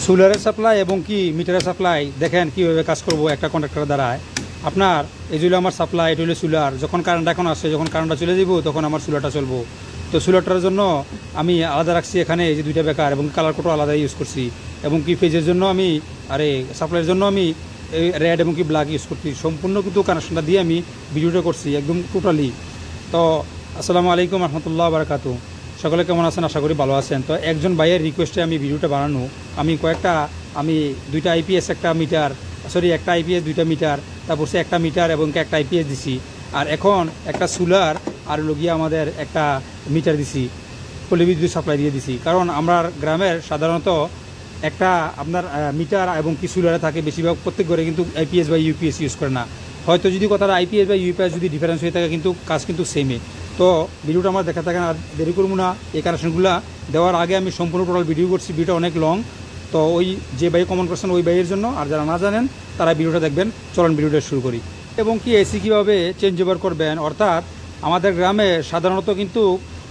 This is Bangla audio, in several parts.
সোলারের সাপ্লাই এবং কি মিটারের সাপ্লাই দেখেন কীভাবে কাজ করব একটা কন্ট্রাক্টর দ্বারায়। আপনার এই যে আমার সাপ্লাই, এটা হলো সোলার। যখন কারেন্ট এখন আসে, যখন কারেন্টটা চলে যাব তখন আমার সোলারটা চলবো। তো সোলারটার জন্য আমি আলাদা রাখছি এখানে এই যে দুইটা বেকার এবং কালার কোডও আলাদা ইউজ করছি, এবং কি ফেজের জন্য আমি সাপ্লাইয়ের জন্য আমি রেড এবং কি ব্ল্যাক ইউজ করছি। সম্পূর্ণ কিন্তু কানেকশনটা দিয়ে আমি ভিডিওটা করছি একদম টোটালি। তো আসসালামু আলাইকুম রহমতুল্লাহ বারাকাতু। সকলে কেমন আছেন? আশা করি ভালো আছেন। তো একজন ভাইয়ের রিকোয়েস্টে আমি ভিডিওটা বানানো। আমি দুইটা আইপিএস একটা মিটার, একটা আইপিএস দুইটা মিটার, তারপর সে একটা মিটার এবং একটা আইপিএস দিছি। আর এখন একটা সোলার আর লগিয়ে আমাদের একটা মিটার দিছি, পল্লী বিদ্যুৎ সাপ্লাই দিয়ে দিছি। কারণ আমরা গ্রামের সাধারণত একটা আপনার মিটার এবং কি সোলারে থাকে বেশিরভাগ, প্রত্যেক ঘরে কিন্তু আইপিএস বা ইউপিএস ইউজ করে না। হয়তো যদি কথাটা আইপিএস বা ইউপিএস যদি ডিফারেন্স হয়ে থাকে, কিন্তু কাজ কিন্তু সেমে। তো ভিডিওটা আমার দেখা থাকে না, আর দেরি করবো না। এই কানেকশনগুলো দেওয়ার আগে আমি সম্পূর্ণ টোটাল ভিডিও করছি, ভিডিওটা অনেক লং। তো ওই যে ভাই কমেন্ট করছেন ওই ভাইয়ের জন্য, আর যারা না জানেন তারা ভিডিওটা দেখবেন। চলুন ভিডিওটা শুরু করি। এবং কি এসি কীভাবে চেঞ্জ ওভার করবেন, অর্থাৎ আমাদের গ্রামে সাধারণত কিন্তু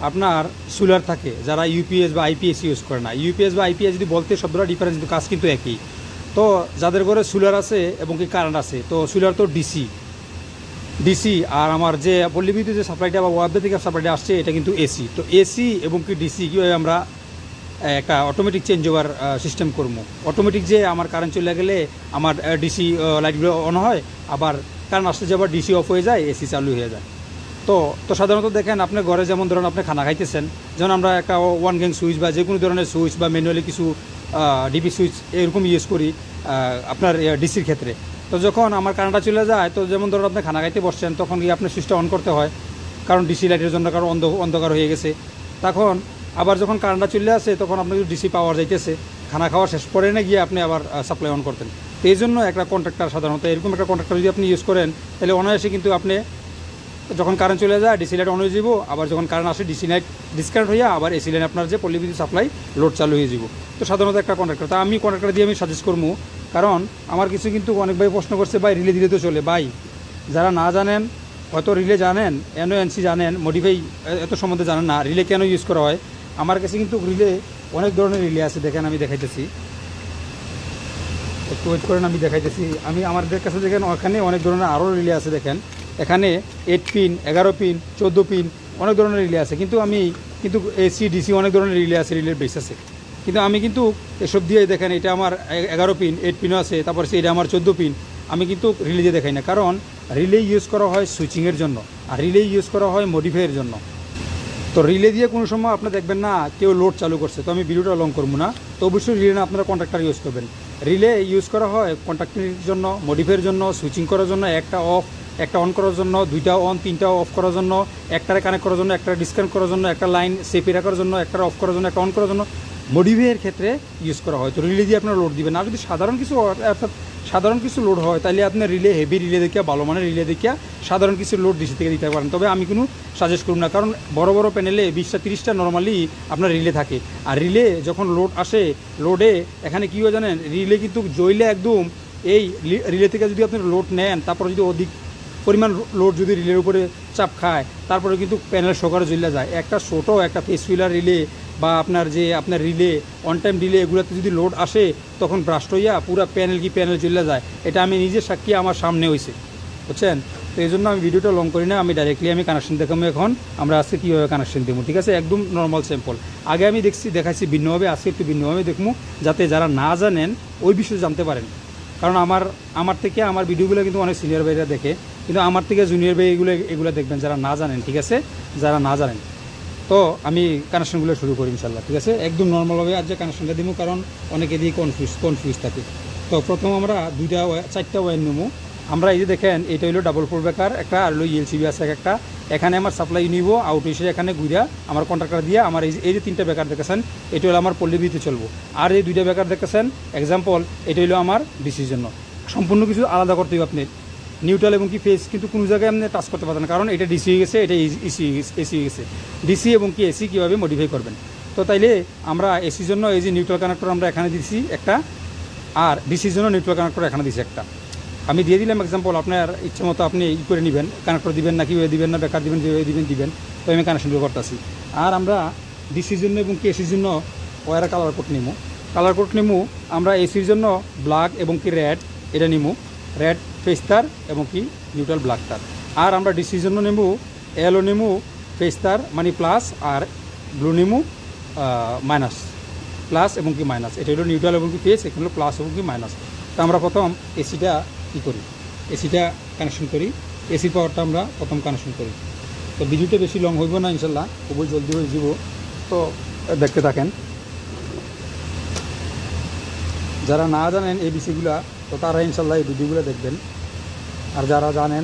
আপনার সোলার থাকে, যারা ইউপিএস বা আইপিএস ইউজ করে না। ইউপিএস বা আইপিএস যদি বলতে শব্দটা ডিফারেন্স, কিন্তু কাজ কিন্তু একই। তো যাদের ঘরে সোলার আছে এবং কি কারেন্ট আছে, তো সোলার তো ডিসি আর আমার যে পল্লী বিদ্যুৎ যে সাপ্লাইটা বা ওয়ার্ড থেকে সাপ্লাইটা আসছে, এটা কিন্তু এসি। তো এসি এবং কি ডিসি কীভাবে আমরা একটা অটোমেটিক চেঞ্জ ওভার সিস্টেম করবো। অটোমেটিক যে আমার কারেন্ট চলে গেলে আমার ডিসি লাইটগুলো অন হয়, আবার কারেন্ট আসতে যে আবার ডিসি অফ হয়ে যায়, এসি চালু হয়ে যায়। তো সাধারণত দেখেন আপনার ঘরে যেমন ধরুন আপনি খানা খাইতেছেন, যেমন আমরা একটা ওয়ান গ্যাং সুইচ বা যে কোনো ধরনের সুইচ বা ম্যানুয়ালি কিছু ডিপি সুইচ এরকম ইউজ করি আপনার ডিসির ক্ষেত্রে। তো যখন আমার কারেন্টটা চলে যায়, তো যেমন ধরুন আপনি খানা খাইতে বসছেন, তখন গিয়ে আপনার সুইচটা অন করতে হয়, কারণ ডিসি লাইটের জন্য, কারণ অন্ধকার হয়ে গেছে। তখন আবার যখন কারেন্টটা চলে আসে, তখন আপনার ডিসি পাওয়ার যাইতেছে, খানা খাওয়া শেষ করে না গিয়ে আপনি আবার সাপ্লাই অন করতেন। তো এই জন্য একটা কন্ট্রাক্টর, সাধারণত এরকম একটা কন্ট্রাক্টর যদি আপনি ইউজ করেন, তাহলে অনায়াসে কিন্তু আপনি যখন কারেন্ট চলে যায় ডিসি লাইট অন হয়ে যাব, আবার যখন কারেন্ট আসে ডিসি লাইট ডিসকানেক্ট হয়ে আবার এসি লাইন আপনার যে পল্লী বিদ্যুৎ সাপ্লাই লোড চালু হয়ে যাব। তো সাধারণত একটা কন্ট্রাক্টর, তা আমি কন্ট্রাক্টর দিয়ে আমি সাজেস্ট করবো। কারণ আমার কিছু কিন্তু অনেক ভাই প্রশ্ন করছে, ভাই রিলে দিলে তো চলে। ভাই যারা না জানেন, হয়তো রিলে জানেন, এনওএনসি জানেন, মডিফাই এত সম্বন্ধে জানেন না, রিলে কেন ইউজ করা হয়। আমার কাছে কিন্তু রিলে অনেক ধরনের রিলে আছে, দেখেন আমি দেখাইতেছি, একটু ওয়েট করেন, আমি দেখাইতেছি। আমাদের কাছে দেখেন ওখানে অনেক ধরনের আরও রিলে আছে। দেখেন এখানে 8 পিন, 11 পিন, 14 পিন, অনেক ধরনের রিলে আছে। কিন্তু এসি ডিসি অনেক ধরনের রিলে আছে, রিলের বেস আছে। কিন্তু আমি কিন্তু এসব দিয়ে দেখেন, এটা আমার 11 পিন, 8 পিনও আছে, তারপর এটা আমার 14 পিন। আমি কিন্তু রিলে দিয়ে দেখাই না, কারণ রিলে ইউজ করা হয় সুইচিংয়ের জন্য, আর রিলে ইউজ করা হয় মডিফাইয়ের জন্য। তো রিলে দিয়ে কোনো সময় আপনি দেখবেন না কেউ লোড চালু করছে। তো আমি ভিডিওটা লং করবো না। তো অবশ্যই রিলে না, আপনারা কন্ট্রাক্টর ইউজ করবেন। রিলে ইউজ করা হয় কন্ট্রাক্টের জন্য, মডিফাইয়ের জন্য, সুইচিং করার জন্য, একটা অফ একটা অন করার জন্য, দুইটা অন তিনটা অফ করার জন্য, একটারে কানেক্ট করার জন্য, একটা ডিসকানেক্ট করার জন্য, একটা লাইন সেফে রাখার জন্য, একটা অফ করার জন্য, একটা অন করার জন্য মডিফাইয়ের ক্ষেত্রে ইউজ করা হয়। তো রিলে দিয়ে আপনারা লোড দিবেন। আর যদি সাধারণ কিছু লোড হয়, তাহলে আপনার রিলে হেভি রিলে দেখিয়া, ভালো মানের রিলে দেখিয়া সাধারণ কিছু লোড ডিসি থেকে দিতে পারেন। তবে আমি কোনো সাজেস্ট করব না, কারণ বড় বড় প্যানেলে 20টা 30টা নর্মালি আপনার রিলে থাকে। আর রিলে যখন লোড আসে, লোডে এখানে কী হয় জানেন, রিলে কিন্তু জ্বলে একদম এই রিলে থেকে যদি আপনি লোড নেন, তারপরে যদি অধিক পরিমাণ লোড যদি রিলের উপরে চাপ খায়, তারপরে কিন্তু প্যানেল সকারে জ্বলে যায়। একটা ছোটো একটা ফেস হুইলার রিলে বা আপনার রিলে অন টাইম রিলে, এগুলোতে যদি লোড আসে, তখন ব্রাস্ট হইয়া পুরো প্যানেল জ্বলে যায়। এটা আমি নিজে সাক্ষী, আমার সামনে হয়েছে, বুঝছেন। তো এই জন্য আমি ভিডিওটা লং করি না, আমি ডাইরেক্টলি কানেকশন দেখাবো। এখন আমরা আজকে কীভাবে কানেকশন দেবো, ঠিক আছে, একদম নর্মাল স্যাম্পল। আগে আমি দেখাইছি ভিন্নভাবে, আজকে একটু ভিন্নভাবে দেখবো, যাতে যারা না জানেন ওই বিষয়ে জানতে পারেন। কারণ আমার থেকে আমার ভিডিওগুলো কিন্তু অনেক সিনিয়র ভাইরা দেখে, কিন্তু আমার থেকে জুনিয়র ভাই এগুলো দেখবেন যারা না জানেন, ঠিক আছে, যারা না জানেন। তো আমি কানেকশনগুলো শুরু করি ইনশাল্লাহ, ঠিক আছে, একদম নর্মালভাবে আজ যে কানেকশনটা দিব, কারণ অনেকে দিয়ে কনফিউজ থাকে। তো প্রথম আমরা 4টা ওয়্যার নেবো। আমরা এই যে দেখেন, এটা হলো ডাবল ফোর ব্রেকার একটা, আর হলো ইএলসিবি আছে একটা। এখানে আমার সাপ্লাই নিব, আউট এসে এখানে ঘুরা আমার কন্ট্রাক্টর দিয়ে আমার এই যে 3টা ব্রেকার দেখেছেন, এটা হলো আমার পল্লী বিদ্যুৎ চলবো। আর এই 2টা ব্রেকার দেখেছেন এক্সাম্পল, এটা হলো আমার ডিসির জন্য। সম্পূর্ণ কিছু আলাদা করতে হবে আপনি। নিউট্রাল এবং কি ফেস কিন্তু কোনো জায়গায় আপনি টাচ করতে পারবেন না, কারণ এটা ডিসি হয়ে গেছে, এটা এসি হয়ে গেছে। ডিসি এবং কি এসি কীভাবে মডিফাই করবেন। তো তাইলে আমরা এসির জন্য এই যে নিউট্রাল কানেক্টর আমরা এখানে দিচ্ছি একটা, আর ডিসির জন্য নিউট্রাল কানেক্টর এখানে দিচ্ছি একটা। আমি দিয়ে দিলাম এক্সাম্পল, আপনার ইচ্ছা মতো আপনি করে নেবেন, কানেক্টর দিবেন না কীভাবে দিবেন, না বেকার দিবেন, যেভাবে দিবেন। তো আমি কানেকশনগুলো করতেছি। আর আমরা ডিসির জন্য এবং কি এসির জন্য ওয়ার কালার কোড নেব। কালার কোড নিমু আমরা এসির জন্য ব্ল্যাক এবং কি রেড, এটা নিমু রেড ফেস তার এবং কি নিউট্রাল ব্ল্যাক তার। আর আমরা ডিসির জন্য নেবো এলও নেমু ফেস তার মানে প্লাস, আর ব্লু নেমু মাইনাস, প্লাস এবং কি মাইনাস। এটা হলো নিউট্রাল এবং কি ফেস, এখানে হলো প্লাস এবং কি মাইনাস। তো আমরা প্রথম এসিটা কী করি, এসিটা কানেকশন করি, এসির পাওয়ারটা আমরা প্রথম কানেকশন করি। তো ভিডিওটা বেশি লং হইব না ইনশাল্লাহ, খুবই জলদি হয়ে যাব। তো দেখতে থাকেন। যারা না জানেন এই বিষয়গুলা তো তারা ইনশাল্লাহ এই ভিডিওগুলো দেখবেন, আর যারা জানেন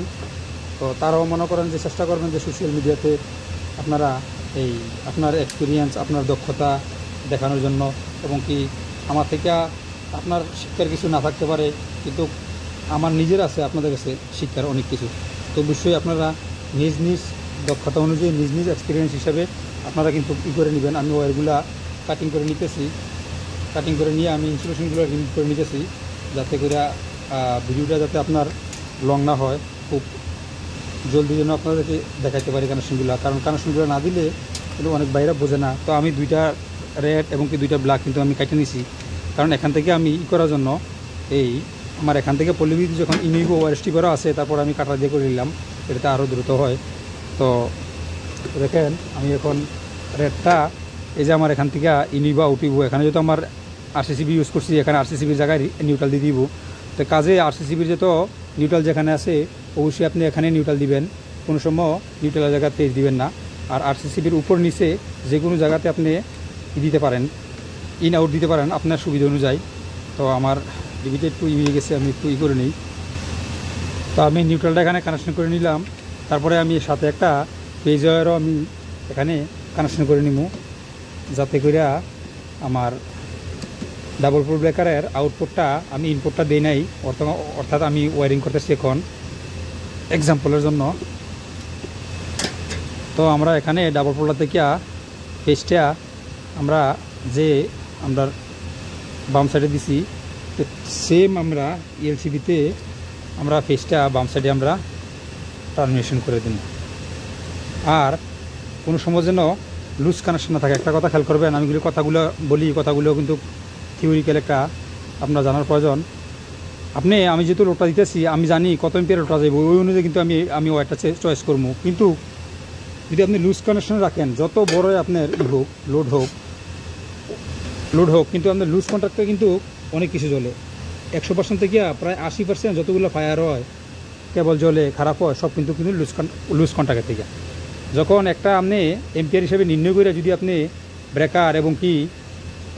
তো তারাও মনে করেন যে চেষ্টা করবেন যে সোশ্যাল মিডিয়াতে আপনারা এই আপনার এক্সপিরিয়েন্স, আপনার দক্ষতা দেখানোর জন্য, এবং কি আমার থেকে আপনার শিক্ষার কিছু না থাকতে পারে, কিন্তু আমার নিজের আছে আপনাদের কাছে শিক্ষার অনেক কিছু। তো অবশ্যই আপনারা নিজ নিজ দক্ষতা অনুযায়ী নিজ নিজ এক্সপিরিয়েন্স হিসাবে আপনারা কিন্তু ই করে নেবেন। আমি ওয়ারগুলা কাটিং করে নিতেছি, কাটিং করে নিয়ে আমি ইনস্টলেশনগুলো রিমুভ করে নিতেছি, যাতে করে ভিডিওটা যাতে আপনার লং না হয়, খুব জলদি যেন আপনাদেরকে দেখাইতে পারি কানেকশনগুলো। কারণ কানেকশনগুলো না দিলে কিন্তু অনেক বাইরে বোঝে না। তো আমি দুইটা রেড এবং কি দুইটা ব্ল্যাক কিন্তু আমি কেটে নিছি, কারণ এখান থেকে আমি ই করার জন্য এই আমার এখান থেকে পল্লীবিদ্যুৎ যখন ইনিগো ওয়ারএসটি করা আছে, তারপর আমি কাটা দিয়ে করে নিলাম, এটাতে আরও দ্রুত হয়। তো দেখেন আমি এখন রেডটা এই যে আমার এখান থেকে ইনিবা উঠিব, এখানে যেহেতু আমার আরসিসিবি ইউজ করছি, এখানে আরসিসিবির জায়গায় নিউট্রাল দিয়ে দিব। তো কাজে আরসিসিবির যেহেতু নিউট্রাল যেখানে আছে অবশ্যই আপনি এখানে নিউট্রাল দিবেন, কোনো সময় নিউট্রালের জায়গাতে তেজ দিবেন না। আর আরসিসিবির উপর নিচে যে কোনো জায়গাতে আপনি দিতে পারেন, ইন আউট দিতে পারেন আপনার সুবিধা অনুযায়ী। তো আমার ডিবিটা একটু ইয়ে গেছে, আমি একটু ই করে নিই। তো আমি নিউট্রালটা এখানে কানেকশন করে নিলাম, তারপরে আমি সাথে একটা পেজ ওয়্যারও আমি এখানে কানেকশন করে নিব, যাতে করে আমার ডাবল পোল ব্রেকারের আউটপুটটা আমি ইনপুটটা দিই নাই, অর্থাৎ আমি ওয়ারিং করতেছি এখন এক্সাম্পলের জন্য। তো আমরা এখানে ডাবল পোলটা থেকে পেজটা আমরা যে আমরা বাম সাইডে দিছি, তো সেম আমরা এলসিবিতে আমরা পেজটা বাম সাইডে আমরা টার্মিনেশন করে দিন। আর কোনো সময় যেন লুজ কানেকশন না থাকে। একটা কথা খেয়াল করবেন, আমি কথাগুলো বলি, কথাগুলো কিন্তু থিওরিক্যাল একটা আপনার জানার প্রয়োজন। আমি যেহেতু লোডটা দিতেছি, আমি জানি কত এম্পিয়ার লোডটা যাবো, ওই অনুযায়ী কিন্তু আমি ওয়ারটা চয়েস করবো। কিন্তু যদি আপনি লুজ কানেকশন রাখেন, যত বড়ই আপনার হোক লোড হোক, কিন্তু আপনার লুজ কন্ট্রাক্টে কিন্তু অনেক কিছু জ্বলে। 100% থেকে প্রায় 80% যতগুলো ফায়ার হয়, কেবল জ্বলে, খারাপ হয়, সব কিন্তু লুজ কন্ট্রাক্টের থেকে। যখন একটা আপনি এম্পিয়ার হিসেবে নির্ণয় করে যদি আপনি ব্রেকার এবং কি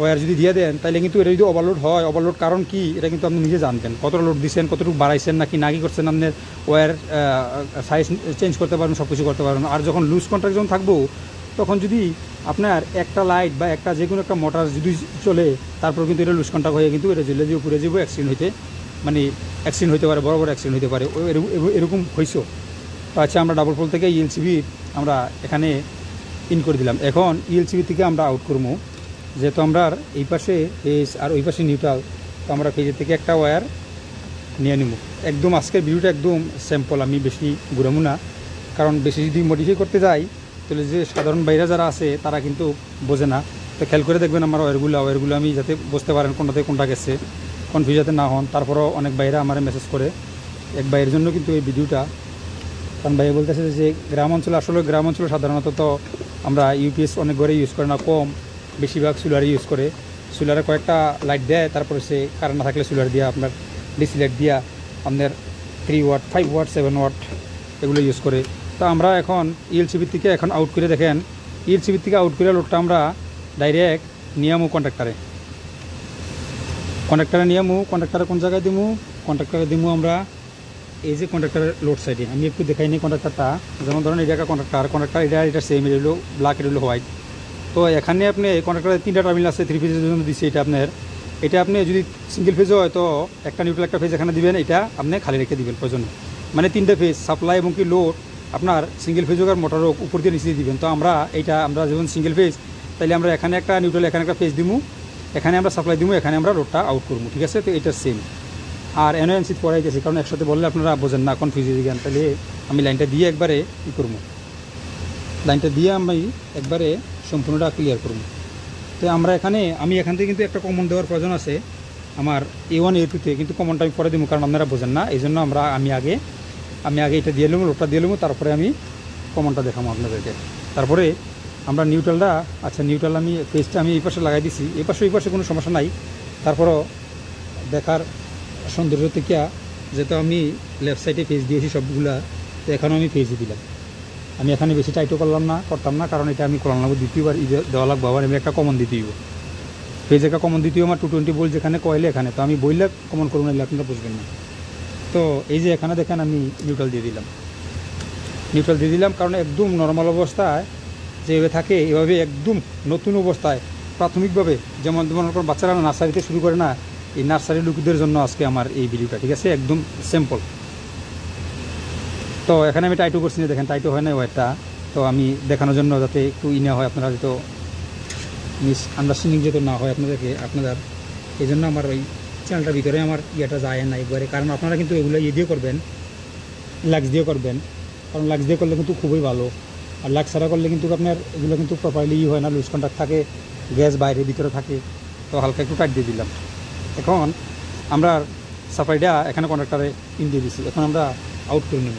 ওয়্যার যদি দিয়ে দেন, তাহলে কিন্তু এটা যদি ওভারলোড হয়, ওভারলোড কারণ কি এটা কিন্তু আপনি নিজে জানবেন, কতটা লোড দিচ্ছেন, কতটুকু বাড়াইছেন নাকি না কি করছেন, আপনার ওয়্যার সাইজ চেঞ্জ করতে পারবেন, সব কিছু করতে পারবেন। আর যখন লুজ কন্ট্রাক্ট যখন থাকবো, তখন যদি আপনার একটা লাইট বা একটা যে কোনো একটা মোটর যদি চলে, তারপর কিন্তু এটা লুজ কন্ট্রাক্ট হয়ে কিন্তু এটা জ্বলে যাবো, পুড়ে যাবো, অ্যাক্সিডেন্ট হইতে পারে, বড় বড় অ্যাক্সিডেন্ট হইতে পারে, এরকম হয়েছে। তো আচ্ছা, আমরা ডাবল পোল থেকে ইএলসিবি আমরা এখানে ইন করে দিলাম। এখন ইএলসিবি থেকে আমরা আউট করবো, যেহেতু আমরা এই পাশে ফেজ আর ওই পাশে নিউট্রাল, তো আমরা ফেজের থেকে একটা ওয়্যার নিয়ে নিব। একদম আজকের ভিডিওটা একদম স্যাম্পল, আমি বেশি ঘুরাবো না, কারণ বেশি যদি মডিফাই করতে যাই তাহলে যে সাধারণ বাইরে যারা আছে তারা কিন্তু বোঝে না। তো খেয়াল করে দেখবেন আমার ওয়্যারগুলো আমি যাতে বুঝতে পারেন কোনটা থেকে কোনটা গেছে, কনফিউজ যাতে না হন। তারপরও অনেক বাইরে আমার মেসেজ করে, এক বাইরের জন্য কিন্তু এই ভিডিওটা, কারণ ভাই বলতেছে যে গ্রাম অঞ্চলে সাধারণত তো আমরা ইউপিএস অনেক ঘরে ইউজ করে না, কম, বেশিরভাগ সোলার ইউজ করে। সোলারে কয়েকটা লাইট দেয়, তারপরে সে কারেন্ট না থাকলে সোলার দিয়া আপনার ডিসি লাইট দিয়া আপনার 3 ওয়াট 5 ওয়াট 7 ওয়াট এগুলো ইউজ করে। তো আমরা এখন ইএলসিবির থেকে এখন আউট করে দেখেন, ইএলসিবির থেকে আউট করে লোডটা আমরা ডাইরেক্ট নিয়ামু কন্ট্রাক্টারে নিয়ামু। কন্ট্রাক্টারে কোন জায়গায় দিমু? কন্ট্রাক্টারে দিমু আমরা এই যে কন্ট্রাক্টারের লোড সাইডে। আমি একটু দেখাই নিই কন্ট্রাক্টারটা। যেমন ধরেন এটা একটা কন্ট্রাক্টার এটা সেম, এটা হলো ব্ল্যাক, এটা হলো হোয়াইট। তো এখানে আপনি এই কন্ট্রাক্টারের 3টা টার্মিনাল আছে, 3 ফেজের জন্য দিচ্ছি। এটা আপনি যদি সিঙ্গেল ফেজও হয় তো একটা নিউট্রাল একটা ফেজ এখানে দিবেন, এটা আপনি খালি রেখে দিবেন প্রয়োজন। মানে 3টা ফেজ সাপ্লাই এবং কি লোড আপনার সিঙ্গেল ফেজ হোক আর মোটর হোক উপর দিয়ে নিচে দিবেন। তো আমরা যেমন সিঙ্গেল ফেজ, তাইলে আমরা এখানে একটা নিউট্রাল এখানে একটা ফেজ দিমু, এখানে আমরা সাপ্লাই দিমু, এখানে আমরা লোডটা আউট করবো, ঠিক আছে? তো এটা সেম। আর এনওএনসি পড়াইতেছি, কারণ একসাথে বললে আপনারা বোঝেন না, কনফিউজ হয়ে যান। তাহলে আমি লাইনটা দিয়ে একবারে কী করবো, লাইনটা দিয়ে আমি একবারে সম্পূর্ণটা ক্লিয়ার করবো। তো আমি এখান থেকে কিন্তু একটা কমন দেওয়ার প্রয়োজন আছে আমার A1 A2-তে, কিন্তু কমনটা আমি পরে দেবো কারণ আপনারা বোঝেন না, এই জন্য আমি আগে এটা দিয়ে নেবো, লোডটা দিয়ে নেবো, তারপরে আমি কমনটা দেখাবো আপনাদেরকে। তারপরে আমরা নিউট্রালটা, আচ্ছা নিউট্রাল আমি পেজটা আমি এই পাশে লাগাই দিছি, এই পাশে কোনো সমস্যা নাই। তারপরও দেখার সৌন্দর্য থেকে যেহেতু আমি লেফট সাইডে পেজ দিয়েছি সবগুলা, তো এখানেও আমি পেজই দিলাম। আমি এখানে বেশি টাইটও করতাম না, কারণ এটা আমি করলাম না, দ্বিতীয়বার দেওয়া লাগবো, আবার আমি একটা কমন দিতে হইব। পেজ একটা কমন দিতে আমার 220 ভোল্ট যেখানে কয়েলে এখানে, তো আমি বইলে কমন করবো না, আপনারা বুঝবেন না। তো এই যে এখানে দেখেন আমি নিউট্রাল দিয়ে দিলাম, কারণ একদম নর্মাল অবস্থায় যেভাবে থাকে এভাবে একদম নতুন অবস্থায় প্রাথমিকভাবে, যেমন বাচ্চারা নার্সারিতে শুরু করে না, এই নার্সারি লোকদের জন্য আজকে আমার এই ভিডিওটা, ঠিক আছে, একদম সিম্পল। তো এখানে আমি টাইটও করছি না, দেখেন টাইটও হয় না ওয়ারটা, তো আমি দেখানোর জন্য যাতে একটু ইনা হয়, আপনারা যেহেতু আন্ডারস্ট্যান্ডিং যেহেতু না হয় আপনাদের এই জন্য আমার ওই চ্যানেলটার ভিতরে আমার ইয়েটা যায় না একবারে, কারণ আপনারা কিন্তু এগুলো দিয়ে করবেন, লাক্স দিয়ে করবেন, কারণ লাক্স দিয়ে করলে কিন্তু খুবই ভালো, আর লাক্স ছাড়া করলে কিন্তু আপনার এগুলো কিন্তু প্রপারলি হয় না, লুজ কন্ট্যাক্ট থাকে, গ্যাস বাইরে ভিতরে থাকে। তো হালকা একটু টাইট দিয়ে দিলাম। এখন আমরা সাপ্লাইটা এখানে কন্ট্রাক্টরে ইন দিয়ে দিচ্ছি, এখন আমরা আউট করে নেব।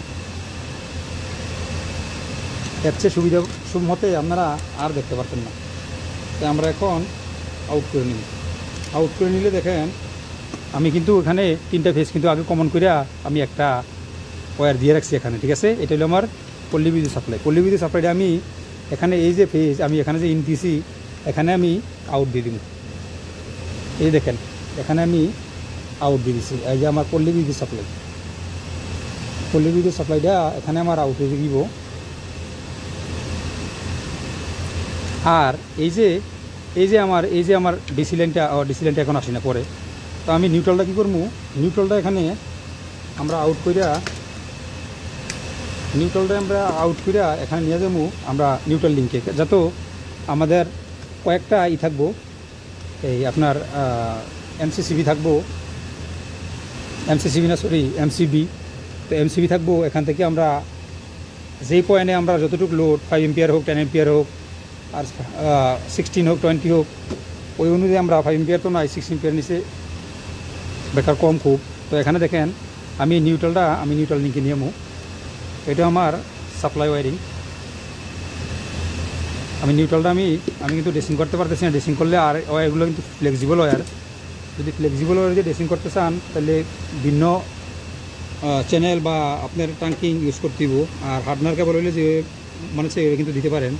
এর চেয়ে সুবিধা মতে আপনারা আর দেখতে পারতেন না, তাই আমরা এখন আউট করে নিলে দেখেন আমি কিন্তু এখানে 3টা ফেজ কিন্তু আগে কমন করিয়া আমি একটা ওয়্যার দিয়ে রাখছি এখানে, ঠিক আছে। এটা হলো আমার পল্লী বিদ্যুৎ সাপ্লাইটা আমি এখানে এই যে ফেজ আমি এখানে যে ইন দিছি এখানে আমি আউট দিয়ে দিব। এই দেখেন এখানে আমি আউট দিয়ে দিছি, এই যে আমার পল্লী বিদ্যুৎ সাপ্লাইটা এখানে আমার আউট হয়ে দিব। আর এই যে আমার ডিসি লাইনটা এখন আসি না পরে, তো আমি নিউট্রালটা কী করবো, নিউট্রালটা এখানে আমরা আউট করিয়া এখানে নিয়ে যাবো আমরা নিউট্রাল লিঙ্কে, যাতে আমাদের কয়েকটা থাকবো, এই আপনার এমসিবি থাকবো, এমসিবি, তো এমসিবি থাকবো। এখান থেকে আমরা যেই পয়েন্টে আমরা যতটুকু লোড 5 এম্পিয়ার হোক, 10 এম্পিয়ার হোক, আর 16 হোক, 20 হোক, ওই অনুযায়ী আমরা 5 এম্পিয়ার তো নয়, 6 এম্পিয়ার নিচে বেকার কম খুব। তো এখানে দেখেন আমি নিউট্রাল লিঙ্কে নিয়েমু, এটা আমার সাপ্লাই ওয়ারিং। আমি নিউট্রালটা আমি কিন্তু ড্রেসিং করতে পারতেছি না, ড্রেসিং করলে আর ওয়ারগুলো কিন্তু ফ্লেক্সিবল ওয়্যার, যদি ফ্লেক্সিবল ওয়্যার দিয়ে ড্রেসিং করতে চান তাহলে ভিন্ন চ্যানেল বা আপনার টাঙ্কিং ইউজ করতে দিব, আর হার্ডনার কেবল হইলে যে মানে সেভাবে কিন্তু দিতে পারেন।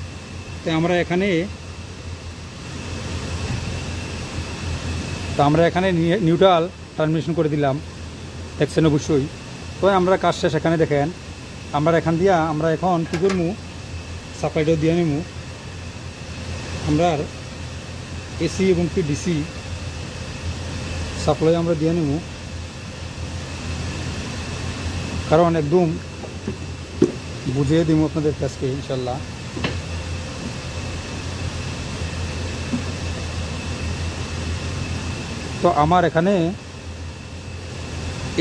তাই আমরা এখানে নিউট্রাল টার্মিনেশন করে দিলাম, দেখছেন অবশ্যই। তো আমরা কাজ শেষ, এখানে দেখেন আমরা এখান দিয়া আমরা এখন কী করবো, সাপ্লাইটাও দিয়ে নেবো। আমরা এসি এবং কি ডিসি সাপ্লাই আমরা দিয়ে নেবো, কারণ একদম বুঝিয়ে দিব আপনাদের কাছকে ইনশাল্লাহ। তো আমার এখানে